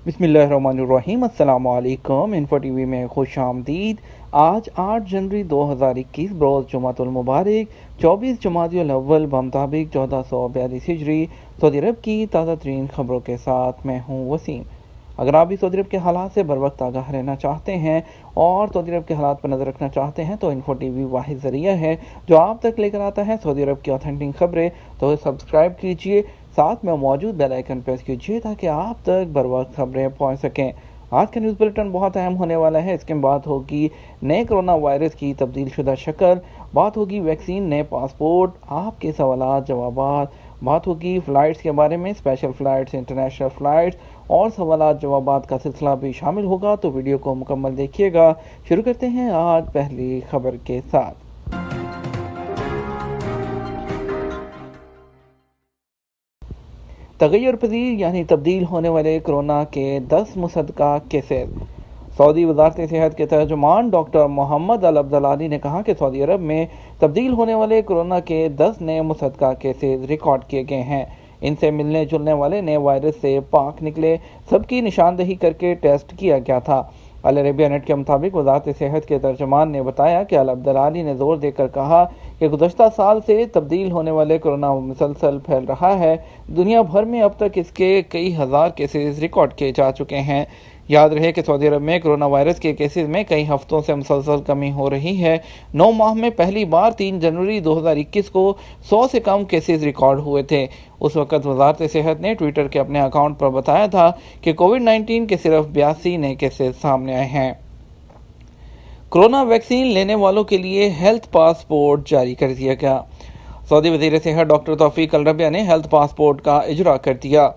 بسم اللہ الرحمن الرحیم۔ السلام علیکم۔ انفو ٹی وی میں خوش آمدید۔ آج 8 جنوری 2021 بروز جمعۃ المبارک 24 جمادی الاول بمطابق 1442 ہجری سعودی عرب کی تازہ ترین خبروں کے ساتھ میں ہوں وسیم۔ اگر آپ بھی سعودی عرب کے حالات سے بر وقت آگاہ رہنا چاہتے ہیں اور سعودی عرب کے حالات پر نظر رکھنا چاہتے ہیں تو انفو ٹی وی واحد ذریعہ ہے جو آپ تک لے کر آتا ہے سعودی عرب کی اوتھینٹک خبریں۔ تو سبسکرائب کیجیے، ساتھ میں موجود بیل آئیکن پریس کیجیے تاکہ آپ تک بر وقت خبریں پہنچ سکیں۔ آج کا نیوز بلٹن بہت اہم ہونے والا ہے۔ اس کے بعد ہوگی نئے کرونا وائرس کی تبدیل شدہ شکل، بات ہوگی ویکسین، نئے پاسپورٹ، آپ کے سوالات جوابات، بات ہوگی فلائٹس کے بارے میں، اسپیشل فلائٹس، انٹرنیشنل فلائٹس اور سوالات جوابات کا سلسلہ بھی شامل ہوگا، تو ویڈیو کو مکمل دیکھیے گا۔ شروع کرتے ہیں آج پہلی خبر کے ساتھ۔ تغیر پذیر یعنی تبدیل ہونے والے کرونا کے 10 مصدقہ کیسز۔ سعودی وزارت صحت کے ترجمان ڈاکٹر محمد العبدلانی نے کہا کہ سعودی عرب میں تبدیل ہونے والے کرونا کے 10 نئے مصدقہ کیسز ریکارڈ کیے گئے ہیں۔ ان سے ملنے جلنے والے نئے وائرس سے پاک نکلے سب کی نشاندہی کر کے ٹیسٹ کیا گیا تھا۔ العربیہ نیٹ کے مطابق وزارت صحت کے ترجمان نے بتایا کہ العبدلانی نے زور دے کر کہا کہ گزشتہ سال سے تبدیل ہونے والے کرونا مسلسل پھیل رہا ہے۔ دنیا بھر میں اب تک اس کے کئی ہزار کیسز ریکارڈ کیے جا چکے ہیں۔ یاد رہے کہ سعودی عرب میں کرونا وائرس کے کیسز میں کئی ہفتوں سے مسلسل کمی ہو رہی ہے۔ 9 ماہ میں پہلی بار 3 جنوری 2021 کو 100 سے کم کیسز ریکارڈ ہوئے تھے۔ اس وقت وزارت صحت نے ٹویٹر کے اپنے اکاؤنٹ پر بتایا تھا کہ کووڈ-19 کے صرف 82 نئے کیسز سامنے آئے ہیں۔ کرونا ویکسین لینے والوں کے لیے ہیلتھ پاسپورٹ جاری کر دیا گیا۔ سعودی وزیر صحت ڈاکٹر توفیق الربیہ نے ہیلتھ پاسپورٹ کا اجرا کر دیا۔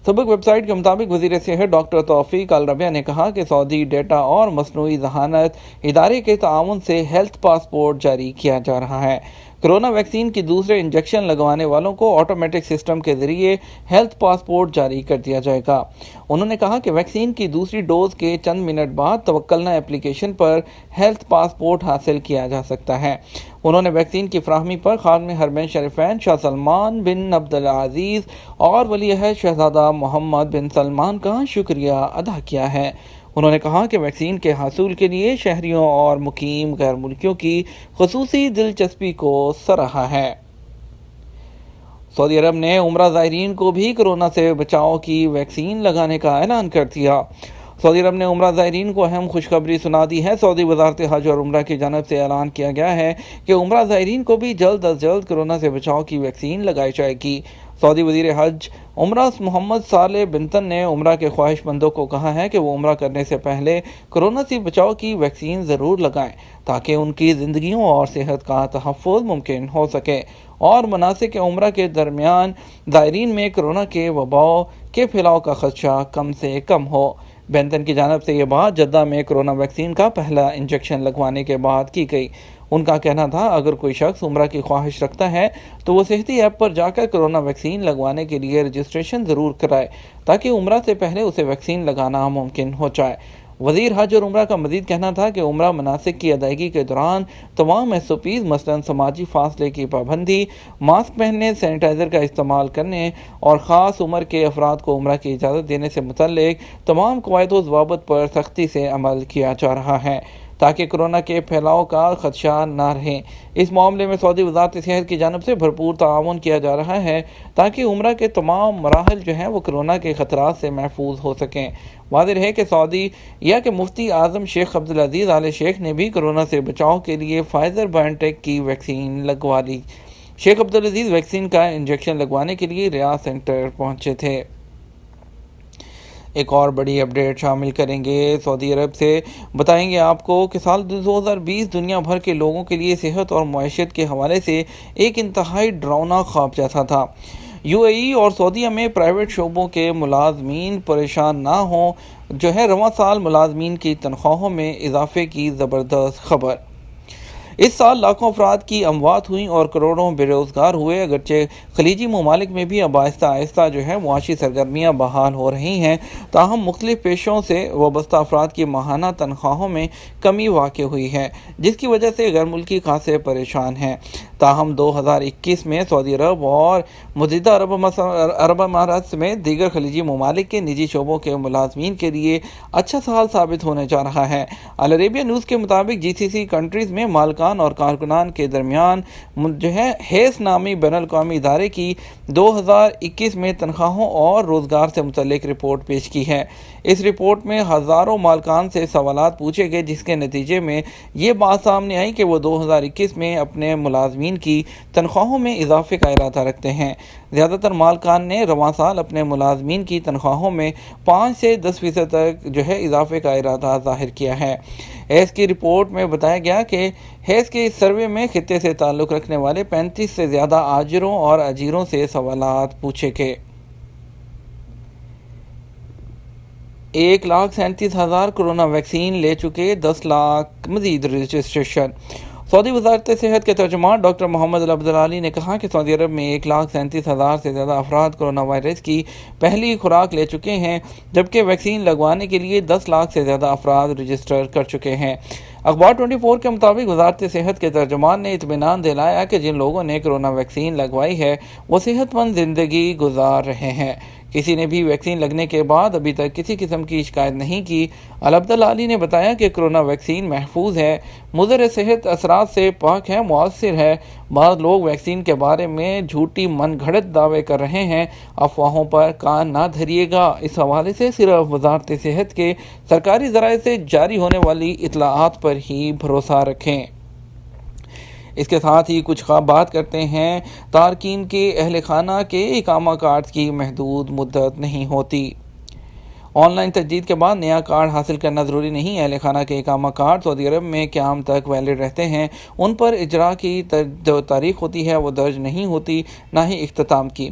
سابق ویب سائٹ کے مطابق وزیر صحت ڈاکٹر توفیق الربیہ نے کہا کہ سعودی ڈیٹا اور مصنوعی ذہانت ادارے کے تعاون سے ہیلتھ پاسپورٹ جاری کیا جا رہا ہے۔ کرونا ویکسین کی دوسرے انجیکشن لگوانے والوں کو آٹومیٹک سسٹم کے ذریعے ہیلتھ پاسپورٹ جاری کر دیا جائے گا۔ انہوں نے کہا کہ ویکسین کی دوسری ڈوز کے چند منٹ بعد توکلنا ایپلیکیشن پر ہیلتھ پاسپورٹ حاصل کیا جا سکتا ہے۔ انہوں نے ویکسین کی فراہمی پر خادم حرمین شریفین شاہ سلمان بن عبدالعزیز اور ولی عہد شہزادہ محمد بن سلمان کا شکریہ ادا کیا ہے۔ انہوں نے کہا کہ ویکسین کے حصول کے لیے شہریوں اور مقیم غیر ملکیوں کی خصوصی دلچسپی کو سراہا ہے۔ سعودی عرب نے عمرہ زائرین کو بھی کرونا سے بچاؤ کی ویکسین لگانے کا اعلان کر دیا۔ سعودی عرب نے عمرہ زائرین کو اہم خوشخبری سنا دی ہے۔ سعودی وزارت حج اور عمرہ کی جانب سے اعلان کیا گیا ہے کہ عمرہ زائرین کو بھی جلد از جلد کرونا سے بچاؤ کی ویکسین لگائی جائے گی۔ سعودی وزیر حج عمرہ محمد صالح بنتن نے عمرہ کے خواہش مندوں کو کہا ہے کہ وہ عمرہ کرنے سے پہلے کرونا سے بچاؤ کی ویکسین ضرور لگائیں تاکہ ان کی زندگیوں اور صحت کا تحفظ ممکن ہو سکے اور مناسک عمرہ کے درمیان زائرین میں کرونا کے وباء کے پھیلاؤ کا خدشہ کم سے کم ہو۔ بینتن کی جانب سے یہ بات جدہ میں کرونا ویکسین کا پہلا انجیکشن لگوانے کے بعد کی گئی۔ ان کا کہنا تھا اگر کوئی شخص عمرہ کی خواہش رکھتا ہے تو وہ صحتی ایپ پر جا کر کرونا ویکسین لگوانے کے لیے رجسٹریشن ضرور کرائے تاکہ عمرہ سے پہلے اسے ویکسین لگانا ممکن ہو جائے۔ وزیر حج اور عمرہ کا مزید کہنا تھا کہ عمرہ مناسک کی ادائیگی کے دوران تمام SOPs مثلاً سماجی فاصلے کی پابندی، ماسک پہننے، سینیٹائزر کا استعمال کرنے اور خاص عمر کے افراد کو عمرہ کی اجازت دینے سے متعلق تمام قواعد و ضوابط پر سختی سے عمل کیا جا رہا ہے تاکہ کرونا کے پھیلاؤ کا خدشہ نہ رہے۔ اس معاملے میں سعودی وزارت صحت کی جانب سے بھرپور تعاون کیا جا رہا ہے تاکہ عمرہ کے تمام مراحل جو ہیں وہ کرونا کے خطرات سے محفوظ ہو سکیں۔ واضح ہے کہ سعودی یا کہ مفتی اعظم شیخ عبدالعزیز آل شیخ نے بھی کرونا سے بچاؤ کے لیے فائزر بائیو ٹیک کی ویکسین لگوا لی۔ شیخ عبدالعزیز ویکسین کا انجیکشن لگوانے کے لیے ریاض سینٹر پہنچے تھے۔ ایک اور بڑی اپڈیٹ شامل کریں گے سعودی عرب سے، بتائیں گے آپ کو کہ سال 2020 دنیا بھر کے لوگوں کے لیے صحت اور معیشت کے حوالے سے ایک انتہائی ڈراؤنا خواب جیسا تھا۔ UAE اور سعودیہ میں پرائیویٹ شعبوں کے ملازمین پریشان نہ ہوں، رواں سال ملازمین کی تنخواہوں میں اضافے کی زبردست خبر۔ اس سال لاکھوں افراد کی اموات ہوئیں اور کروڑوں بے روزگار ہوئے۔ اگرچہ خلیجی ممالک میں بھی اب آہستہ آہستہ معاشی سرگرمیاں بحال ہو رہی ہیں، تاہم مختلف پیشوں سے وابستہ افراد کی ماہانہ تنخواہوں میں کمی واقع ہوئی ہے، جس کی وجہ سے غیر ملکی خاصے پریشان ہیں۔ تاہم 2021 میں سعودی عرب اور متحدہ عرب امارات سمیت دیگر خلیجی ممالک کے نجی شعبوں کے ملازمین کے لیے اچھا سال ثابت ہونے جا رہا ہے۔ العربیہ نیوز کے مطابق GCC کنٹریز میں مالکان اور کارکنان کے درمیان ہیس نامی بین الاقوامی ادارے کی 2021 میں تنخواہوں اور روزگار سے متعلق رپورٹ پیش کی ہے۔ اس رپورٹ میں ہزاروں مالکان سے سوالات پوچھے گئے، جس کے نتیجے میں یہ بات سامنے آئی کہ وہ 2021 میں اپنے ملازمین کی تنخواہوں میں اضافے کا ارادہ رکھتے ہیں۔ زیادہ تر مالکان نے رواں سال اپنے ملازمین کی تنخواہوں میں 5 سے 10% تک اضافے کا ارادہ ظاہر کیا ہے۔ ہیس کی رپورٹ میں بتایا گیا کہ ہیس کے اس سروے میں خطے سے تعلق رکھنے والے 35 سے زیادہ آجروں اور اجیروں سے سوالات پوچھے گئے۔ 1,37,000 کورونا ویکسین لے چکے، 10 لاکھ مزید رجسٹریشن۔ سعودی وزارت صحت کے ترجمان ڈاکٹر محمد العبدلانی نے کہا کہ سعودی عرب میں 1,37,000 سے زیادہ افراد کورونا وائرس کی پہلی خوراک لے چکے ہیں، جبکہ ویکسین لگوانے کے لیے 10 لاکھ سے زیادہ افراد رجسٹر کر چکے ہیں۔ اخبار 24 کے مطابق وزارت صحت کے ترجمان نے اطمینان دلایا کہ جن لوگوں نے کورونا ویکسین لگوائی ہے وہ صحت مند زندگی گزار رہے ہیں۔ کسی نے بھی ویکسین لگنے کے بعد ابھی تک کسی قسم کی شکایت نہیں کی۔ العبدلانی نے بتایا کہ کورونا ویکسین محفوظ ہے، مضر صحت اثرات سے پاک ہے، مؤثر ہے۔ بعض لوگ ویکسین کے بارے میں جھوٹی من گھڑت دعوے کر رہے ہیں، افواہوں پر کان نہ دھریے گا۔ اس حوالے سے صرف وزارت صحت کے سرکاری ذرائع سے جاری ہونے والی اطلاعات پر ہی بھروسہ رکھیں۔ اس کے ساتھ ہی کچھ بات کرتے ہیں تارکین کے اہل خانہ کے اقامہ کارڈ کی محدود مدت نہیں ہوتی۔ آن لائن تجدید کے بعد نیا کارڈ حاصل کرنا ضروری نہیں۔ اہل خانہ کے اقامہ کارڈ سعودی عرب میں قیام تک ویلڈ رہتے ہیں، ان پر اجرا کی جو تاریخ ہوتی ہے وہ درج نہیں ہوتی، نہ ہی اختتام کی۔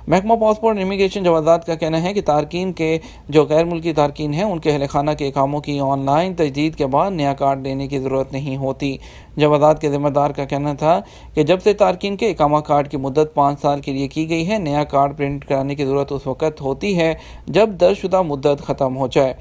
محکمہ پاسپورٹ امیگریشن جوازات کا کہنا ہے کہ تارکین کے جو غیر ملکی تارکین ہیں ان کے اہل خانہ کے اقاموں کی آن لائن تجدید کے بعد نیا کارڈ لینے کی ضرورت نہیں ہوتی۔ جوازات کے ذمہ دار کا کہنا تھا کہ جب سے تارکین کے اقامہ کارڈ کی مدت 5 سال کے لیے کی گئی ہے، نیا کارڈ پرنٹ کرانے کی ضرورت اس وقت ہوتی ہے جب درج شدہ مدت ختم ہو جائے۔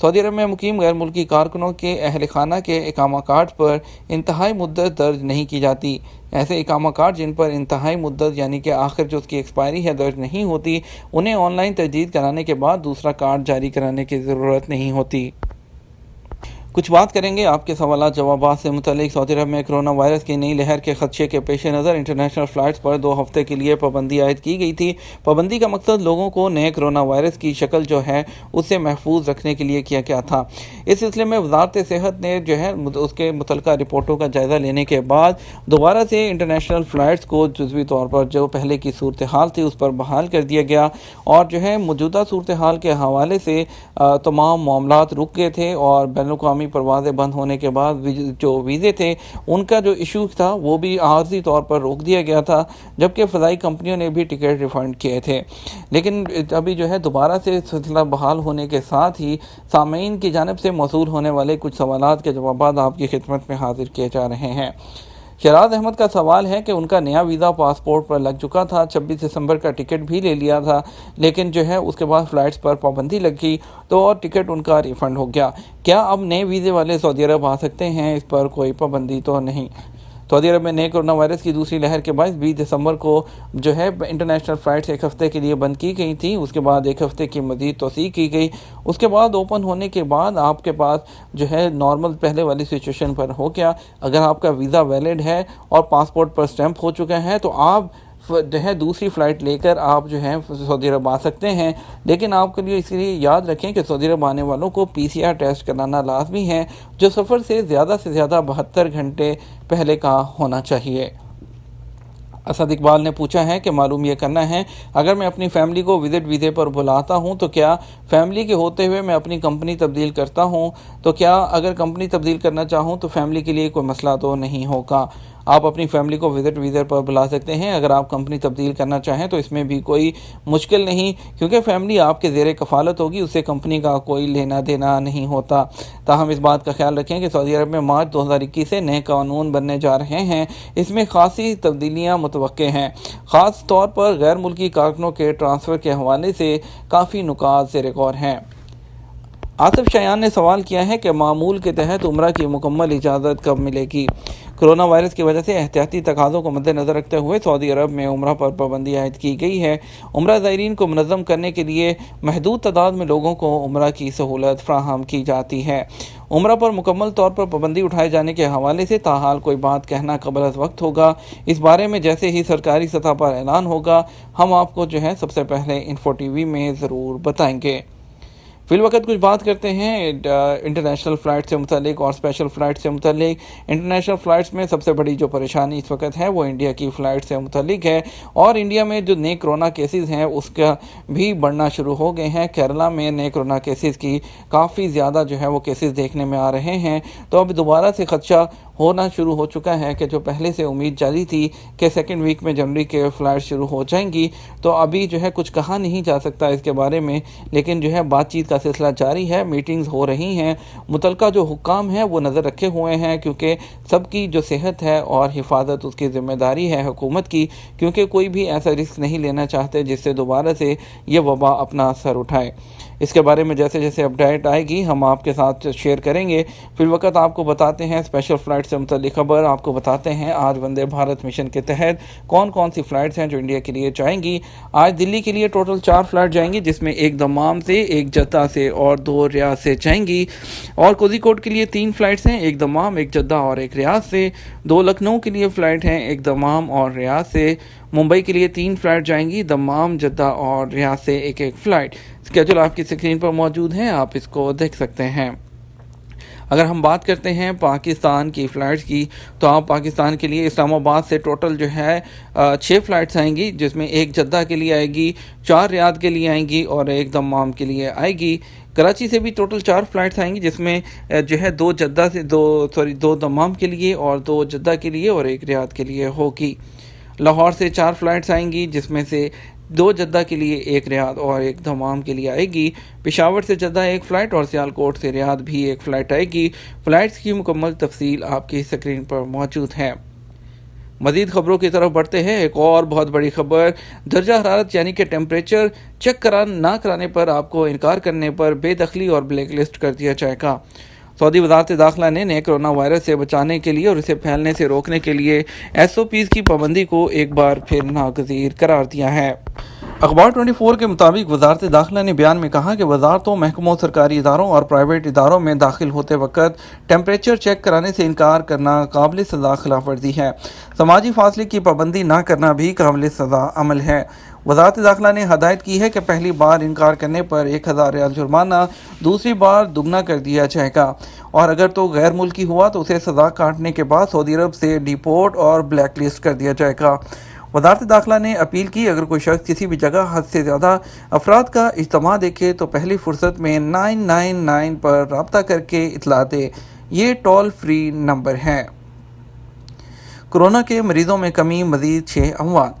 سعودی عرب میں مقیم غیر ملکی کارکنوں کے اہل خانہ کے اقامہ کارڈ پر انتہائی مدت درج نہیں کی جاتی۔ ایسے اقامہ کارڈ جن پر انتہائی مدت یعنی کہ آخر جو اس کی ایکسپائری ہے درج نہیں ہوتی، انہیں آن لائن تجدید کرانے کے بعد دوسرا کارڈ جاری کرانے کی ضرورت نہیں ہوتی۔ کچھ بات کریں گے آپ کے سوالات جوابات سے متعلق۔ سعودی عرب میں کرونا وائرس کی نئی لہر کے خدشے کے پیش نظر انٹرنیشنل فلائٹس پر 2 ہفتے کے لیے پابندی عائد کی گئی تھی۔ پابندی کا مقصد لوگوں کو نئے کرونا وائرس کی شکل جو ہے اس سے محفوظ رکھنے کے لیے کیا گیا تھا۔ اس سلسلے میں وزارت صحت نے اس کے متعلقہ رپورٹوں کا جائزہ لینے کے بعد دوبارہ سے انٹرنیشنل فلائٹس کو جزوی طور پر جو پہلے کی صورتحال تھی اس پر بحال کر دیا گیا، اور موجودہ صورتحال کے حوالے سے تمام معاملات رک گئے تھے، اور بین الاقوامی پروازیں بند ہونے کے بعد جو ویزے تھے ان کا جو ایشو تھا وہ بھی عارضی طور پر روک دیا گیا تھا، جبکہ فضائی کمپنیوں نے بھی ٹکٹ ریفنڈ کیے تھے۔ لیکن ابھی دوبارہ سے سلسلہ بحال ہونے کے ساتھ ہی سامعین کی جانب سے موصول ہونے والے کچھ سوالات کے جوابات آپ کی خدمت میں حاضر کیے جا رہے ہیں۔ شہراز احمد کا سوال ہے کہ ان کا نیا ویزا پاسپورٹ پر لگ چکا تھا، 26 دسمبر کا ٹکٹ بھی لے لیا تھا، لیکن اس کے بعد فلائٹس پر پابندی لگی تو اور ٹکٹ ان کا ریفنڈ ہو گیا۔ کیا اب نئے ویزے والے سعودی عرب آ سکتے ہیں؟ اس پر کوئی پابندی تو نہیں۔ سعودی عرب میں نئے کورونا وائرس کی دوسری لہر کے باعث 20 دسمبر کو انٹرنیشنل فلائٹس 1 ہفتے کے لیے بند کی گئی تھیں، اس کے بعد 1 ہفتے کی مزید توسیع کی گئی۔ اس کے بعد اوپن ہونے کے بعد آپ کے پاس نارمل پہلے والی سچویشن پر ہو گیا۔ اگر آپ کا ویزا ویلڈ ہے اور پاسپورٹ پر سٹیمپ ہو چکا ہے تو آپ دوسری فلائٹ لے کر آپ سعودی عرب آ سکتے ہیں، لیکن آپ کے لیے اس لیے یاد رکھیں کہ سعودی عرب آنے والوں کو PCR ٹیسٹ کرانا لازمی ہے، جو سفر سے زیادہ 72 گھنٹے پہلے کا ہونا چاہیے۔ اسد اقبال نے پوچھا ہے کہ معلوم یہ کرنا ہے، اگر میں اپنی فیملی کو وزٹ ویزے پر بلاتا ہوں تو کیا فیملی کے ہوتے ہوئے میں اپنی کمپنی تبدیل کرتا ہوں تو کیا اگر کمپنی تبدیل کرنا چاہوں تو فیملی کے لیے کوئی مسئلہ تو نہیں ہوگا؟ آپ اپنی فیملی کو وزٹ ویزے پر بلا سکتے ہیں۔ اگر آپ کمپنی تبدیل کرنا چاہیں تو اس میں بھی کوئی مشکل نہیں، کیونکہ فیملی آپ کے زیر کفالت ہوگی، اس سے کمپنی کا کوئی لینا دینا نہیں ہوتا۔ تاہم اس بات کا خیال رکھیں کہ سعودی عرب میں مارچ 2021 سے نئے قانون بننے جا رہے ہیں، اس میں خاصی تبدیلیاں متوقع ہیں، خاص طور پر غیر ملکی کارکنوں کے ٹرانسفر کے حوالے سے کافی نکات زیر غور ہیں۔ آصف شایان نے سوال کیا ہے کہ معمول کے تحت عمرہ کی مکمل اجازت کب ملے گی؟ کورونا وائرس کی وجہ سے احتیاطی تقاضوں کو مد نظر رکھتے ہوئے سعودی عرب میں عمرہ پر پابندی عائد کی گئی ہے۔ عمرہ زائرین کو منظم کرنے کے لیے محدود تعداد میں لوگوں کو عمرہ کی سہولت فراہم کی جاتی ہے۔ عمرہ پر مکمل طور پر پابندی اٹھائے جانے کے حوالے سے تاحال کوئی بات کہنا قبل از وقت ہوگا۔ اس بارے میں جیسے ہی سرکاری سطح پر اعلان ہوگا ہم آپ کو سب سے پہلے انفو ٹی وی میں ضرور بتائیں گے۔ فی الوقت کچھ بات کرتے ہیں انٹرنیشنل فلائٹ سے متعلق اور اسپیشل فلائٹ سے متعلق۔ انٹرنیشنل فلائٹس میں سب سے بڑی جو پریشانی اس وقت ہے وہ انڈیا کی فلائٹ سے متعلق ہے، اور انڈیا میں جو نئے کرونا کیسز ہیں اس کا بھی بڑھنا شروع ہو گئے ہیں۔ کیرلا میں نئے کرونا کیسز کی کافی زیادہ وہ کیسز دیکھنے میں آ رہے ہیں، تو اب دوبارہ سے خدشہ ہونا شروع ہو چکا ہے کہ جو پہلے سے امید جاری تھی کہ سیکنڈ ویک میں جنوری کے فلائٹ شروع ہو جائیں گی، تو ابھی کچھ کہا نہیں جا سکتا اس کے بارے میں، لیکن بات چیت کا سلسلہ جاری ہے، میٹنگز ہو رہی ہیں، متعلقہ جو حکام ہیں وہ نظر رکھے ہوئے ہیں، کیونکہ سب کی جو صحت ہے اور حفاظت اس کی ذمہ داری ہے حکومت کی، کیونکہ کوئی بھی ایسا رسک نہیں لینا چاہتے جس سے دوبارہ سے یہ وبا اپنا اثر اٹھائے۔ اس کے بارے میں جیسے جیسے اپڈیٹ آئے گی ہم آپ کے ساتھ شیئر کریں گے۔ فی الوقت آپ کو بتاتے ہیں اسپیشل فلائٹ سے متعلق خبر، آپ کو بتاتے ہیں آج وندے بھارت مشن کے تحت کون کون سی فلائٹس ہیں جو انڈیا کے لیے جائیں گی۔ آج دلی کے لیے ٹوٹل 4 فلائٹ جائیں گی، جس میں ایک دمام سے، ایک جدہ سے اور 2 ریاض سے جائیں گی، اور کوزی کوڈ کے لیے 3 فلائٹس ہیں، ایک دمام، ایک جدہ اور ایک ریاض سے۔ 2 لکھنؤ کے لیے فلائٹ ہیں، ایک دمام اور ریاض سے۔ ممبئی کے لیے 3 فلائٹ جائیں گی، دمام، جدہ اور ریاض سے ایک ایک فلائٹ۔ اسکیجول آپ کی اسکرین پر موجود ہیں، آپ اس کو دیکھ سکتے ہیں۔ اگر ہم بات کرتے ہیں پاکستان کی فلائٹس کی، تو آپ پاکستان کے لیے اسلام آباد سے ٹوٹل 6 فلائٹس آئیں گی، جس میں ایک جدہ کے لیے آئے گی، 4 ریاض کے لیے آئیں گی اور ایک دمام کے لیے آئے گی۔ کراچی سے بھی ٹوٹل 4 فلائٹس آئیں گی، جس میں 2 دمام کے لیے اور 2 جدہ کے لیے اور ایک ریاض کے لیے ہوگی۔ لاہور سے 4 فلائٹس آئیں گی، جس میں سے 2 جدہ کے لیے، ایک ریاض اور ایک دمام کے لیے آئے گی۔ پشاور سے جدہ ایک فلائٹ اور سیالکوٹ سے ریاض بھی ایک فلائٹ آئے گی۔ فلائٹس کی مکمل تفصیل آپ کی اسکرین پر موجود ہے۔ مزید خبروں کی طرف بڑھتے ہیں۔ ایک اور بہت بڑی خبر، درجہ حرارت یعنی کہ ٹیمپریچر چیک نہ کرانے پر، آپ کو انکار کرنے پر بے دخلی اور بلیک لسٹ کر دیا جائے گا۔ سعودی وزارت داخلہ نے نئے کرونا وائرس سے بچانے کے لیے اور اسے پھیلنے سے روکنے کے لیے SOPs کی پابندی کو ایک بار پھر ناگزیر قرار دیا ہے۔ اخبار 24 کے مطابق وزارت داخلہ نے بیان میں کہا کہ وزارتوں، محکموں، سرکاری اداروں اور پرائیویٹ اداروں میں داخل ہوتے وقت ٹیمپریچر چیک کرانے سے انکار کرنا قابل سزا خلاف ورزی ہے۔ سماجی فاصلے کی پابندی نہ کرنا بھی قابل سزا عمل ہے۔ وزارت داخلہ نے ہدایت کی ہے کہ پہلی بار انکار کرنے پر 1000 ریال جرمانہ، دوسری بار دگنا کر دیا جائے گا، اور اگر تو غیر ملکی ہوا تو اسے سزا کاٹنے کے بعد سعودی عرب سے ڈیپورٹ اور بلیک لسٹ کر دیا جائے گا۔ وزارت داخلہ نے اپیل کی، اگر کوئی شخص کسی بھی جگہ حد سے زیادہ افراد کا اجتماع دیکھے تو پہلی فرصت میں 999 پر رابطہ کر کے اطلاع دے۔ یہ ٹول فری نمبر ہے۔ کورونا کے مریضوں میں کمی، مزید 6 اموات۔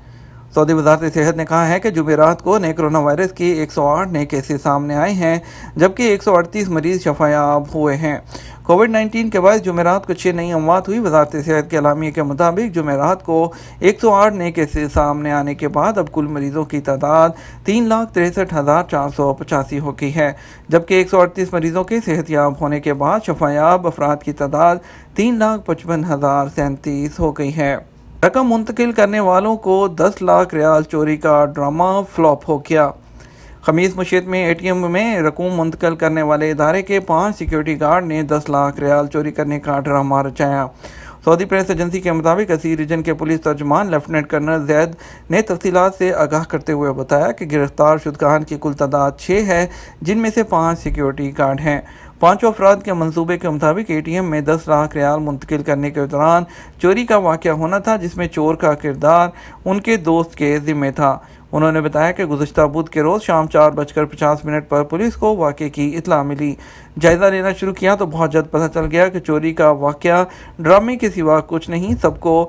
سعودی وزارت صحت نے کہا ہے کہ جمعرات کو نئے کرونا وائرس کے 108 نئے کیسز سامنے آئے ہیں، جبکہ 138 مریض شفا یاب ہوئے ہیں۔ کووڈ-19 کے باعث جمعرات کو 6 نئی اموات ہوئی۔ وزارت صحت کے اعلامیے کے مطابق جمعرات کو 108 نئے کیسز سامنے آنے کے بعد اب کل مریضوں کی تعداد 3,63,485 ہو گئی ہے، جبکہ 138 مریضوں کے صحت یاب ہونے کے بعد شفا یاب افراد کی تعداد 3,55,037 ہو گئی ہے۔ رقم منتقل کرنے والوں کو 10 لاکھ ریال چوری کا ڈرامہ فلاپ ہو گیا۔ خمیس مشیت میں ATM میں رقوم منتقل کرنے والے ادارے کے 5 سیکیورٹی گارڈ نے 10 لاکھ ریال چوری کرنے کا ڈرامہ رچایا۔ سعودی پریس ایجنسی کے مطابق اسی ریجن کے پولیس ترجمان لیفٹیننٹ کرنل زید نے تفصیلات سے آگاہ کرتے ہوئے بتایا کہ گرفتار شدگان کی کل تعداد 6 ہے، جن میں سے 5 سیکیورٹی گارڈ ہیں۔ 5 افراد کے منصوبے کے مطابق ATM میں 10 لاکھ ریال منتقل کرنے کے دوران چوری کا واقعہ ہونا تھا، جس میں چور کا کردار ان کے دوست کے ذمہ تھا۔ انہوں نے بتایا کہ گزشتہ بدھ کے روز شام 4:50 پر پولیس کو واقعے کی اطلاع ملی۔ جائزہ لینا شروع کیا تو بہت جلد پتہ چل گیا کہ چوری کا واقعہ ڈرامے کے سوا کچھ نہیں، سب کو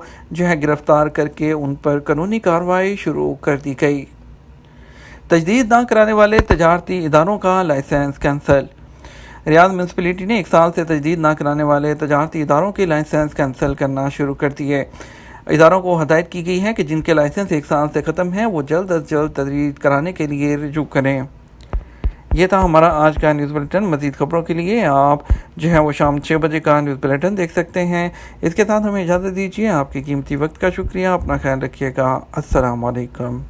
گرفتار کر کے ان پر قانونی کارروائی شروع کر دی گئی۔ تجدید نہ کرانے والے تجارتی اداروں کا لائسنس کینسل۔ ریاض میونسپلٹی نے 1 سال سے تجدید نہ کرانے والے تجارتی اداروں کے لائسنس کینسل کرنا شروع کر دیے۔ اداروں کو ہدایت کی گئی ہے کہ جن کے لائسنس 1 سال سے ختم ہیں وہ جلد از جلد تجدید کرانے کے لیے رجوع کریں۔ یہ تھا ہمارا آج کا نیوز بلیٹن۔ مزید خبروں کے لیے آپ جو ہے وہ شام 6 بجے کا نیوز بلیٹن دیکھ سکتے ہیں۔ اس کے ساتھ ہمیں اجازت دیجیے۔ آپ کے قیمتی وقت کا شکریہ۔ اپنا خیال رکھیے گا۔ السلام علیکم۔